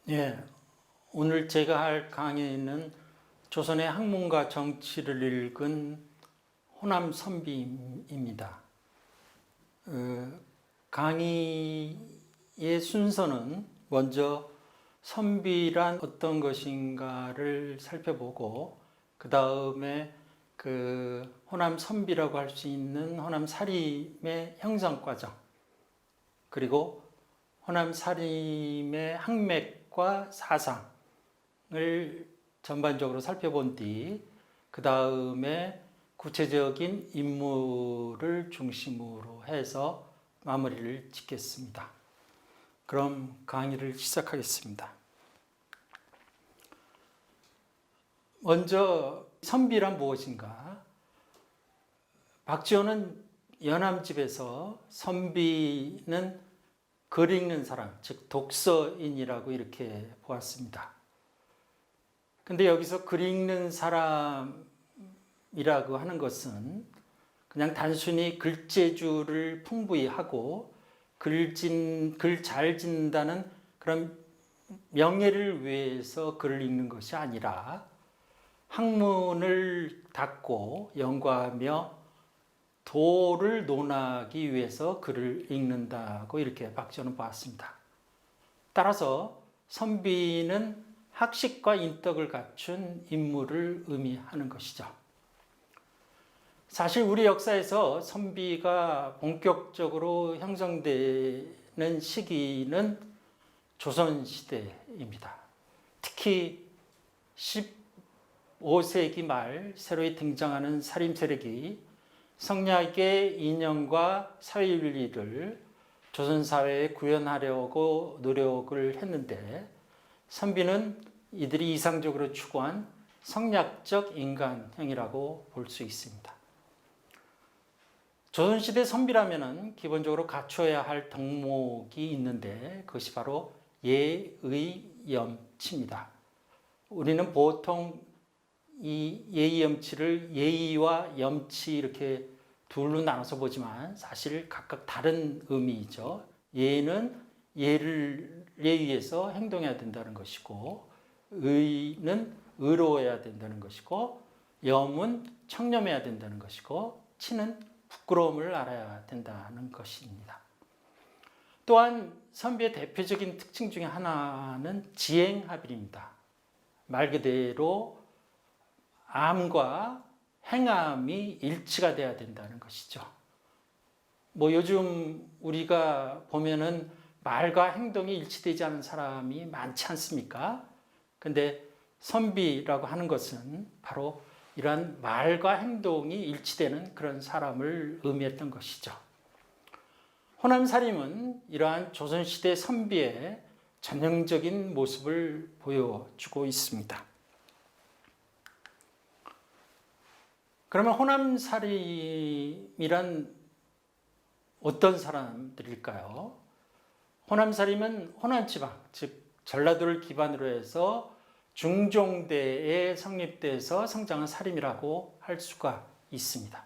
예, 오늘 제가 할 강의는 조선의 학문과 정치를 읽은 호남 선비입니다. 강의의 순서는 먼저 선비란 어떤 것인가를 살펴보고 그 다음에 그 호남 선비라고 할 수 있는 호남 사림의 형성 과정, 그리고 호남 사림의 학맥과 사상을 전반적으로 살펴본 뒤 그 다음에 구체적인 인물을 중심으로 해서 마무리를 짓겠습니다. 그럼 강의를 시작하겠습니다. 먼저 선비란 무엇인가? 박지원은 연암집에서 선비는 글 읽는 사람, 즉 독서인이라고 이렇게 보았습니다. 근데 여기서 글 읽는 사람이라고 하는 것은 그냥 단순히 글재주를 풍부히 하고 글 잘 짓는다는 그런 명예를 위해서 글을 읽는 것이 아니라 학문을 닦고 연구하며 도를 논하기 위해서 글을 읽는다고 이렇게 박지원은 보았습니다. 따라서 선비는 학식과 인덕을 갖춘 인물을 의미하는 것이죠. 사실 우리 역사에서 선비가 본격적으로 형성되는 시기는 조선시대입니다. 특히 15세기 말 새로이 등장하는 사림 세력이 성리학의 이념과 사회윤리를 조선사회에 구현하려고 노력을 했는데 선비는 이들이 이상적으로 추구한 성리학적 인간형이라고 볼 수 있습니다. 조선시대 선비라면 기본적으로 갖춰야 할 덕목이 있는데 그것이 바로 예의염치입니다. 우리는 보통 이 예의염치를 예의와 염치 이렇게 둘로 나눠서 보지만 사실 각각 다른 의미이죠. 예는 예에 의해서 행동해야 된다는 것이고, 의는 의로워야 된다는 것이고, 염은 청렴해야 된다는 것이고, 치는 부끄러움을 알아야 된다는 것입니다. 또한 선비의 대표적인 특징 중에 하나는 지행합일입니다. 말 그대로 암과 행암이 일치가 돼야 된다는 것이죠. 요즘 우리가 보면은 말과 행동이 일치되지 않은 사람이 많지 않습니까? 근데 선비라고 하는 것은 바로 이러한 말과 행동이 일치되는 그런 사람을 의미했던 것이죠. 호남사림은 이러한 조선시대 선비의 전형적인 모습을 보여주고 있습니다. 그러면 호남사림이란 어떤 사람들일까요? 호남사림은 호남지방, 즉 전라도를 기반으로 해서 중종대에 성립돼서 성장한 사림이라고 할 수가 있습니다.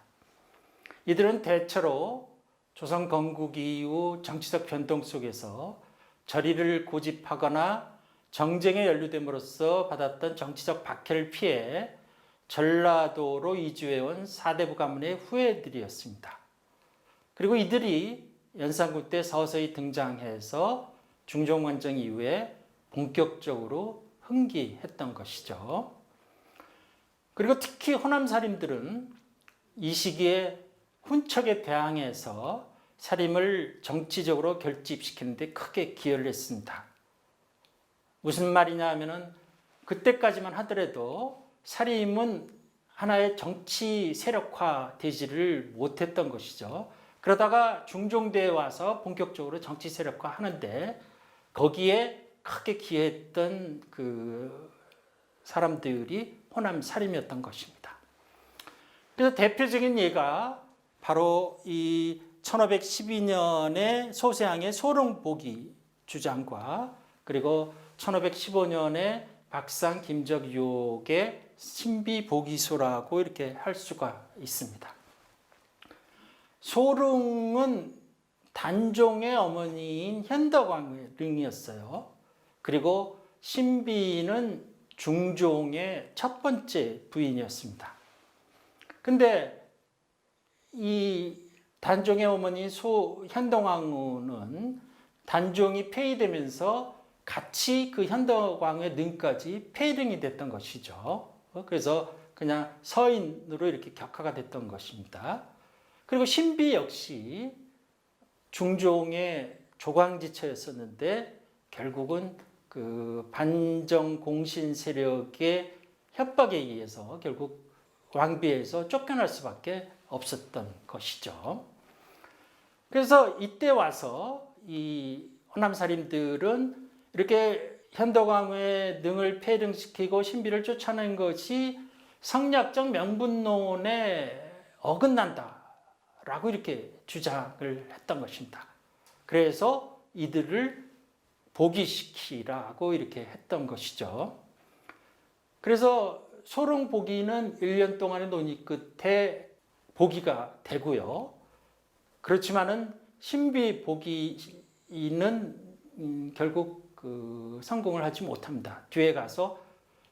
이들은 대체로 조선 건국 이후 정치적 변동 속에서 저리를 고집하거나 정쟁에 연루됨으로써 받았던 정치적 박해를 피해 전라도로 이주해온 사대부 가문의 후예들이었습니다. 그리고 이들이 연산군 때 서서히 등장해서 중종원정 이후에 본격적으로 흥기했던 것이죠. 그리고 특히 호남사림들은 이 시기에 훈척에 대항해서 사림을 정치적으로 결집시키는 데 크게 기여를 했습니다. 무슨 말이냐 하면은 그때까지만 하더라도 사림은 하나의 정치 세력화 되지를 못했던 것이죠. 그러다가 중종대에 와서 본격적으로 정치 세력화 하는데 거기에 크게 기여했던 그 사람들이 호남 사림이었던 것입니다. 그래서 대표적인 예가 바로 이 1512년에 소세항의 소롱보기 주장과 그리고 1515년에 박상 김적육의 신비보기소라고 이렇게 할 수가 있습니다. 소릉은 단종의 어머니인 현덕왕릉이었어요. 그리고 신비는 중종의 첫 번째 부인이었습니다. 근데 이 단종의 어머니 현덕왕후는 단종이 폐위되면서 같이 그 현덕왕후의 능까지 폐등이 됐던 것이죠. 그래서 그냥 서인으로 이렇게 격하가 됐던 것입니다. 그리고 신비 역시 중종의 조광지처였었는데 결국은 그 반정 공신 세력의 협박에 의해서 결국 왕비에서 쫓겨날 수밖에 없었던 것이죠. 그래서 이때 와서 이 호남살인들은 이렇게 현덕왕후의 능을 폐등시키고 신비를 쫓아낸 것이 성략적 명분론에 어긋난다라고 이렇게 주장을 했던 것입니다. 그래서 이들을 복위시키라고 이렇게 했던 것이죠. 그래서 소롱복위는 1년 동안의 논의 끝에 복위가 되고요. 그렇지만은 신비 복위는 결국 성공을 하지 못합니다. 뒤에 가서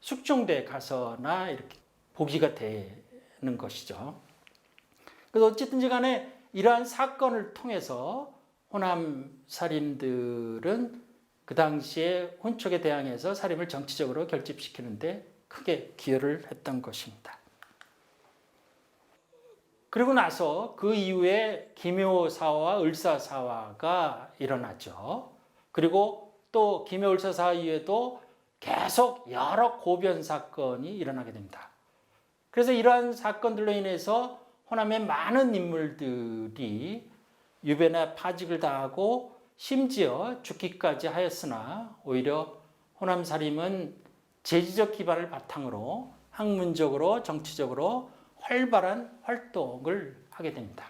숙종대에 가서나 이렇게 복위가 되는 것이죠. 그래서 어쨌든지 간에 이러한 사건을 통해서 호남 살인들은 그 당시에 혼촉에 대항해서 살인을 정치적으로 결집시키는데 크게 기여를 했던 것입니다. 그리고 나서 그 이후에 기묘사화와 을사사화가 일어나죠. 그리고 또 기묘을사사화 이후에도 계속 여러 고변 사건이 일어나게 됩니다. 그래서 이러한 사건들로 인해서 호남의 많은 인물들이 유배나 파직을 당하고 심지어 죽기까지 하였으나 오히려 호남 살인은 재지적 기반을 바탕으로 학문적으로 정치적으로 활발한 활동을 하게 됩니다.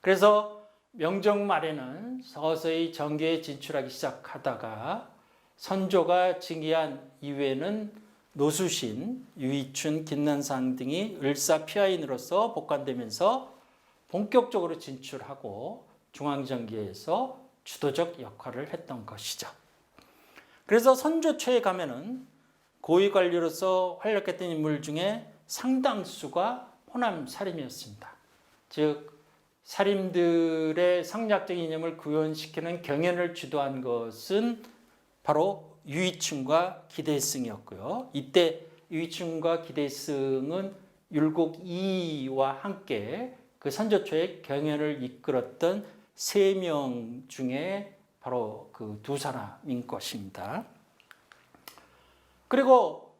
그래서 명종 말에는 서서히 정계에 진출하기 시작하다가 선조가 징의한 이후에는 노수신, 유이춘, 김난상 등이 을사피하인으로서 복관되면서 본격적으로 진출하고 중앙정계에서 주도적 역할을 했던 것이죠. 그래서 선조 초에 가면은 고위관료로서 활약했던 인물 중에 상당수가 호남 살인이었습니다. 즉 살인들의 성략적 이념을 구현시키는 경연을 주도한 것은 바로 유이춘과 기대승이었고요. 이때 유이춘과 기대승은 율곡 이와 함께 그 선조 초에 경연을 이끌었던 3명 중에 바로 그 2사람인 것입니다. 그리고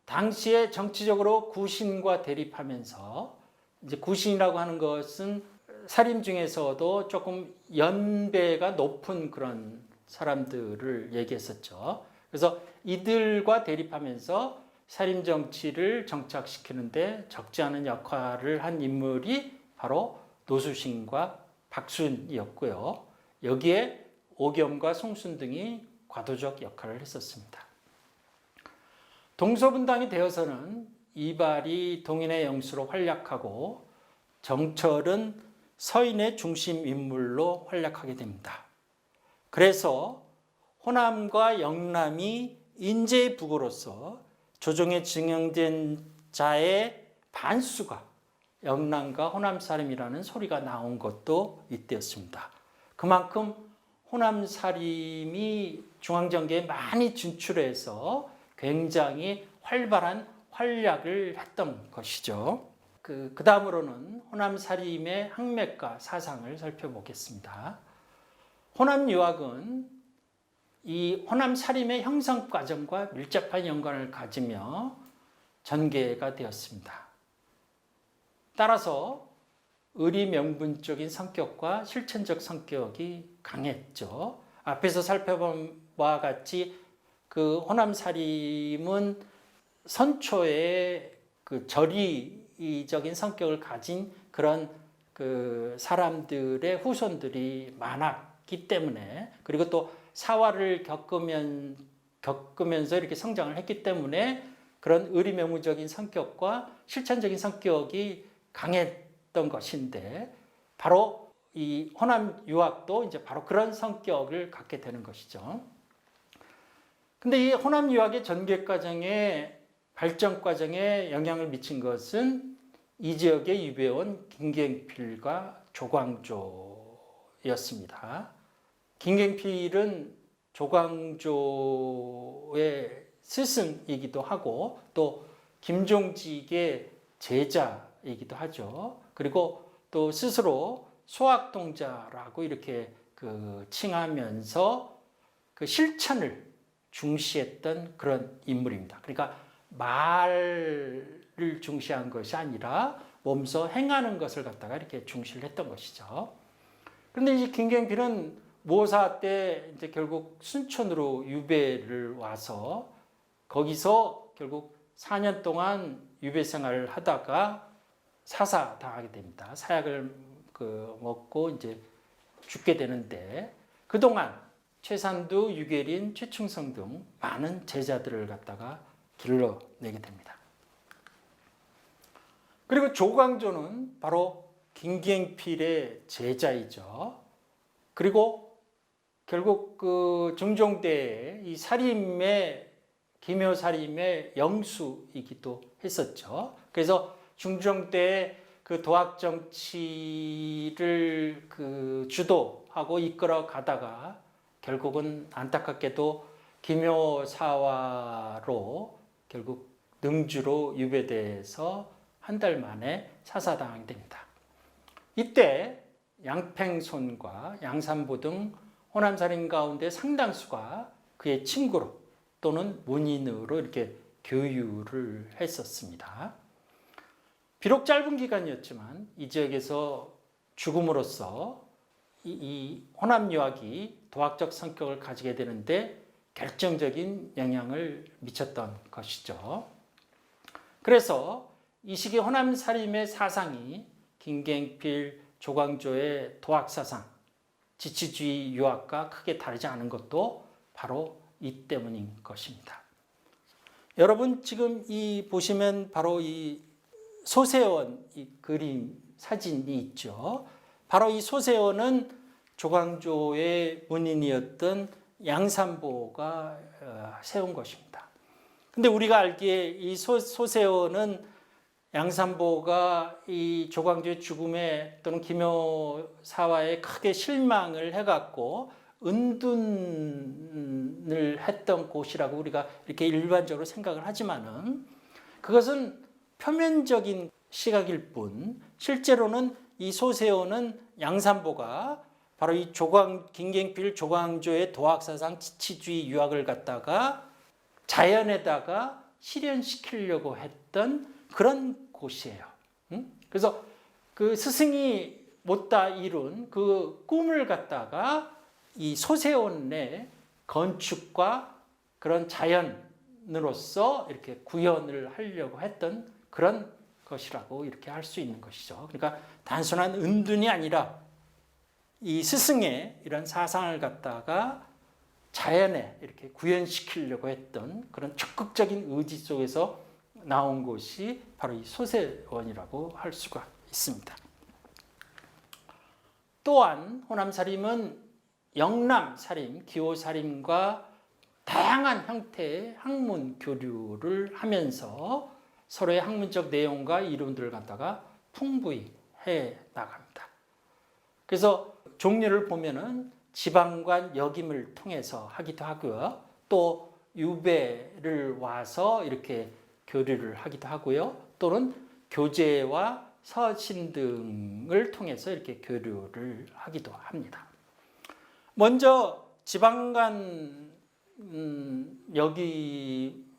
당시에 정치적으로 구신과 대립하면서 이제 구신이라고 하는 것은 살인 중에서도 조금 연배가 높은 그런 사람들을 얘기했었죠. 그래서 이들과 대립하면서 살인 정치를 정착시키는데 적지 않은 역할을 한 인물이 바로 노수신과 박순이었고요. 여기에 오겸과 송순 등이 과도적 역할을 했었습니다. 동서분당이 되어서는 이발이 동인의 영수로 활약하고 정철은 서인의 중심 인물로 활약하게 됩니다. 그래서 호남과 영남이 인재의 부고로서 조정에 증명된 자의 반수가 영남과 호남 사람이라는 소리가 나온 것도 이때였습니다. 그만큼 호남 사림이 중앙정계에 많이 진출해서 굉장히 활발한 활약을 했던 것이죠. 그 다음으로는 호남 사림의 학맥과 사상을 살펴보겠습니다. 호남 유학은 이 호남 사림의 형성 과정과 밀접한 연관을 가지며 전개가 되었습니다. 따라서 의리명분적인 성격과 실천적 성격이 강했죠. 앞에서 살펴본 바와 같이 그 호남 사림은 선초의 그 절이적인 성격을 가진 그런 그 사람들의 후손들이 많았기 때문에, 그리고 또 사화를 겪으면서 이렇게 성장을 했기 때문에 그런 의리명무적인 성격과 실천적인 성격이 강했던 것인데, 바로 이 호남 유학도 이제 바로 그런 성격을 갖게 되는 것이죠. 근데 이 호남 유학의 전개 과정에 발전 과정에 영향을 미친 것은 이 지역에 유배온 김갱필과 조광조였습니다. 김갱필은 조광조의 스승이기도 하고 또 김종직의 제자이기도 하죠. 그리고 또 스스로 소학동자라고 이렇게 칭하면서 그 실천을 중시했던 그런 인물입니다. 그러니까 말을 중시한 것이 아니라 몸소 행하는 것을 갖다가 이렇게 중시를 했던 것이죠. 그런데 이 김갱필은 모사 때 이제 결국 순천으로 유배를 와서 거기서 결국 4년 동안 유배 생활을 하다가 사사당하게 됩니다. 사약을 먹고 이제 죽게 되는데 그동안 최산두, 유계린, 최충성 등 많은 제자들을 갖다가 길러내게 됩니다. 그리고 조광조는 바로 김갱필의 제자이죠. 그리고 결국 그 중종대의 이 기묘사림의 영수이기도 했었죠. 그래서 중종대의 그 도학 정치를 주도하고 이끌어 가다가 결국은 안타깝게도 기묘사화로 결국 능주로 유배돼서 한 달 만에 사사당하게 됩니다. 이때 양팽손과 양산보 등 호남살인 가운데 상당수가 그의 친구로 또는 문인으로 이렇게 교유를 했었습니다. 비록 짧은 기간이었지만 이 지역에서 죽음으로써 이 호남 유학이 도학적 성격을 가지게 되는데 결정적인 영향을 미쳤던 것이죠. 그래서 이 시기 호남 살림의 사상이 김갱필, 조광조의 도학사상, 지치주의 유학과 크게 다르지 않은 것도 바로 이 때문인 것입니다. 여러분 지금 보시면 바로 이 소세원 이 그림 사진이 있죠. 바로 이 소세원은 조광조의 문인이었던 양산보가 세운 것입니다. 근데 우리가 알기에 이 소세원은 양산보가 이 조광조의 죽음에 또는 기묘사화에 크게 실망을 해갖고 은둔을 했던 곳이라고 우리가 이렇게 일반적으로 생각을 하지만은 그것은 표면적인 시각일 뿐 실제로는 이 소세원은 양산보가 바로 이 김갱필 조광조의 도학사상 지치주의 유학을 갖다가 자연에다가 실현시키려고 했던 그런 곳이에요. 그래서 그 스승이 못다 이룬 그 꿈을 갖다가 이 소세원의 건축과 그런 자연으로서 이렇게 구현을 하려고 했던 그런 것이라고 이렇게 할 수 있는 것이죠. 그러니까 단순한 은둔이 아니라 이 스승의 이런 사상을 갖다가 자연에 이렇게 구현시키려고 했던 그런 적극적인 의지 속에서 나온 곳이 바로 이 소세원이라고 할 수가 있습니다. 또한 호남사림은 영남사림, 기호사림과 다양한 형태의 학문 교류를 하면서 서로의 학문적 내용과 이론들을 갖다가 풍부히 해 나갑니다. 그래서 종류를 보면은 지방관 역임을 통해서 하기도 하고요. 또 유배를 와서 이렇게 교류를 하기도 하고요. 또는 교재와 서신 등을 통해서 이렇게 교류를 하기도 합니다. 먼저 지방관 역임을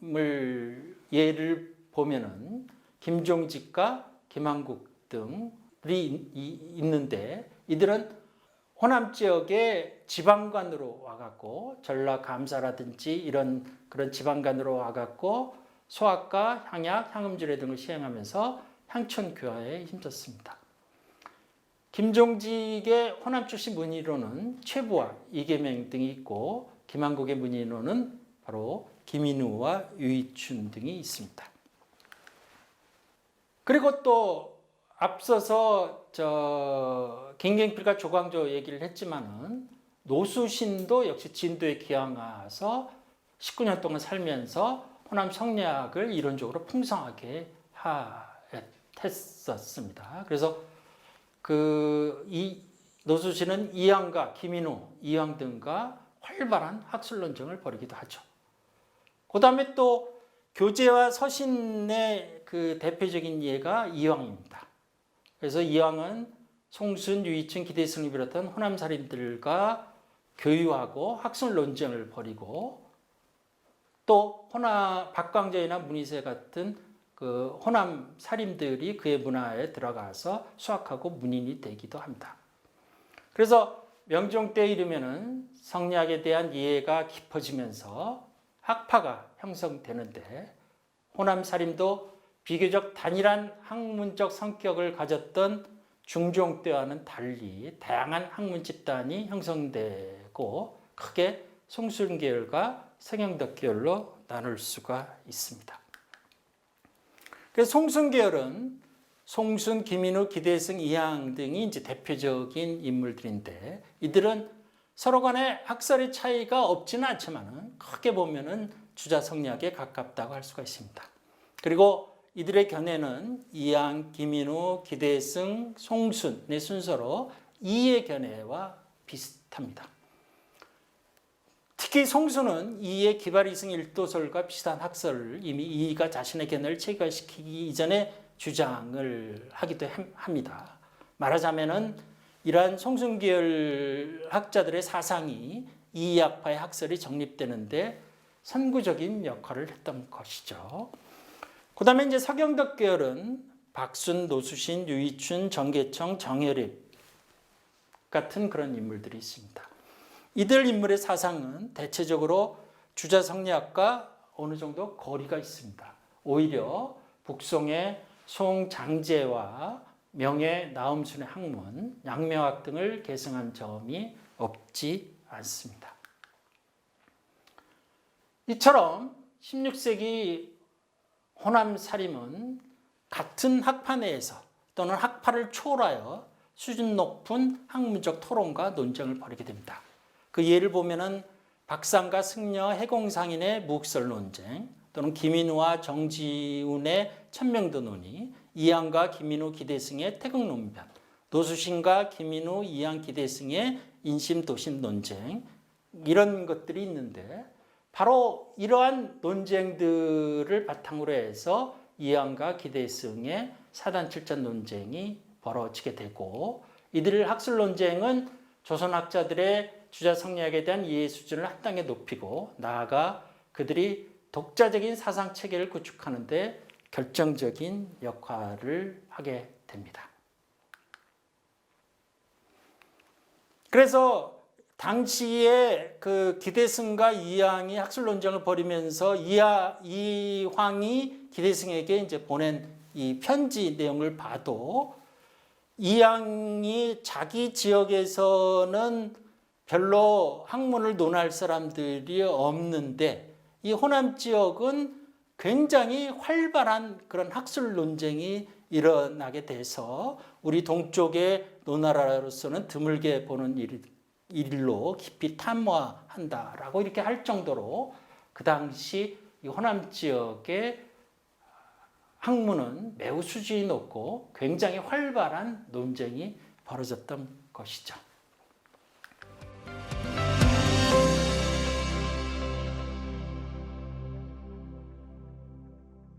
예를 보면은 김종직과 김한국 등이 있는데 이들은 호남 지역의 지방관으로 와갖고 전라감사라든지 이런 그런 지방관으로 와갖고 소학과 향약, 향음주례 등을 시행하면서 향촌 교화에 힘썼습니다. 김종직의 호남 출신 문의로는 최부와 이계명 등이 있고 김한국의 문의로는 바로 김인우와 유이춘 등이 있습니다. 그리고 또 앞서서 김갱필과 조광조 얘기를 했지만은 노수신도 역시 진도에 기항하서 19년 동안 살면서 호남 성리학을 이론적으로 풍성하게 했었습니다. 그래서 이 노수신은 이항과 김인우, 이항 등과 활발한 학술 논쟁을 벌이기도 하죠. 그 다음에 또 교재와 서신의 대표적인 예가 이황입니다. 그래서 이황은 송순, 유이춘, 기대승을 비롯한 호남 살인들과 교유하고 학술 논쟁을 벌이고 또 박광재나 문희세 같은 호남 살인들이 그의 문화에 들어가서 수학하고 문인이 되기도 합니다. 그래서 명종 때 이르면은 성리학에 대한 이해가 깊어지면서 학파가 형성되는데 호남 살인도 비교적 단일한 학문적 성격을 가졌던 중종 때와는 달리 다양한 학문 집단이 형성되고 크게 송순 계열과 서경덕 계열로 나눌 수가 있습니다. 그래서 송순 계열은 송순, 김인우, 기대승, 이항 등이 이제 대표적인 인물들인데 이들은 서로 간에 학설의 차이가 없지는 않지만 크게 보면은 주자 성리학에 가깝다고 할 수가 있습니다. 그리고 이들의 견해는 이항, 김인우, 기대승, 송순의 순서로 이의 견해와 비슷합니다. 특히 송순은 이의 기발이승 일도설과 비슷한 학설을 이미 이가 자신의 견해를 체계화시키기 이전에 주장을 하기도 합니다. 말하자면은 이러한 송순계열 학자들의 사상이 이학파의 학설이 정립되는데 선구적인 역할을 했던 것이죠. 그 다음에 이제 서경덕 계열은 박순, 노수신, 유이춘, 정계청, 정혜립 같은 그런 인물들이 있습니다. 이들 인물의 사상은 대체적으로 주자 성리학과 어느 정도 거리가 있습니다. 오히려 북송의 송장제와 명예 나음순의 학문, 양명학 등을 계승한 점이 없지 않습니다. 이처럼 16세기 호남 사림은 같은 학파 내에서 또는 학파를 초월하여 수준 높은 학문적 토론과 논쟁을 벌이게 됩니다. 그 예를 보면은 박상과 승려 해공상인의 묵설 논쟁, 또는 김인우와 정지운의 천명도 논의, 이항과 김인우, 기대승의 태극논변, 노수신과 김인우, 이항, 기대승의 인심, 도심 논쟁 이런 것들이 있는데 바로 이러한 논쟁들을 바탕으로 해서 이항과 기대승의 사단칠전 논쟁이 벌어지게 되고 이들의 학술 논쟁은 조선학자들의 주자 성리학에 대한 이해 수준을 한 단계 높이고 나아가 그들이 독자적인 사상 체계를 구축하는 데 결정적인 역할을 하게 됩니다. 그래서 당시에 기대승과 이항이 학술 논쟁을 벌이면서 이황이 기대승에게 이제 보낸 이 편지 내용을 봐도 이항이 자기 지역에서는 별로 학문을 논할 사람들이 없는데 이 호남 지역은 굉장히 활발한 그런 학술 논쟁이 일어나게 돼서 우리 동쪽의 노나라로서는 드물게 보는 일로 깊이 탐구한다라고 이렇게 할 정도로 그 당시 이 호남 지역의 학문은 매우 수준이 높고 굉장히 활발한 논쟁이 벌어졌던 것이죠.